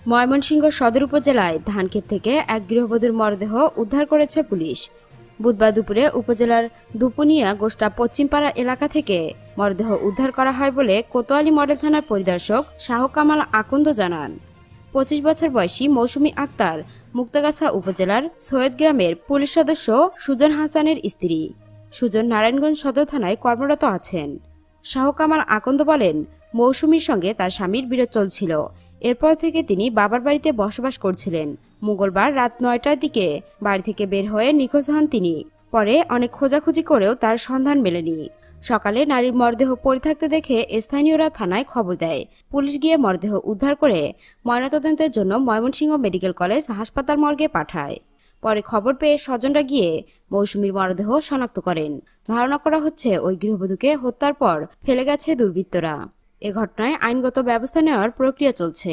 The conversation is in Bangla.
ময়মনসিংহ সদর উপজেলায় ধানক্ষেত থেকে এক গৃহবধূর মরদেহ উদ্ধার করেছে পুলিশ। বুধবার দুপুরে উপজেলার দুপুনিয়া গোষ্টা পশ্চিমপাড়া এলাকা থেকে মরদেহ উদ্ধার করা হয় বলে কোতোয়ালি মডেল থানার পরিদর্শক শাহ কামাল আকন্দ জানান। 25 বছর বয়সী মৌসুমী আক্তার মুক্তাগাছা উপজেলার সৈয়দ গ্রামের পুলিশ সদস্য সুজন হাসানের স্ত্রী। সুজন নারায়ণগঞ্জ সদর থানায় কর্মরত আছেন। শাহ কামাল আকন্দ বলেন, মৌসুমীর সঙ্গে তার স্বামীর বিরোধ চলছিল। এরপর থেকে তিনি বাবার বাড়িতে বসবাস করছিলেন। মঙ্গলবার রাত 9টার দিকে বাড়ি থেকে বের হয়ে নিখোঁজ হন তিনি। পরে অনেক খোঁজাখুঁজি করেও তার সন্ধান মেলেনি। সকালে নারীর মরদেহ পড়ে থাকতে দেখে স্থানীয়রা থানায় খবর দেয়। পুলিশ গিয়ে মরদেহ উদ্ধার করে ময়নাতদন্তের জন্য ময়মনসিংহ মেডিকেল কলেজ হাসপাতাল মর্গে পাঠায়। পরে খবর পেয়ে স্বজনরা গিয়ে মৌসুমীর মরদেহ শনাক্ত করেন। ধারণা করা হচ্ছে ওই গৃহবধূকে হত্যার পর ফেলে গেছে দুর্বৃত্তরা। এ ঘটনায় আইনগত ব্যবস্থা নেওয়ার প্রক্রিয়া চলছে।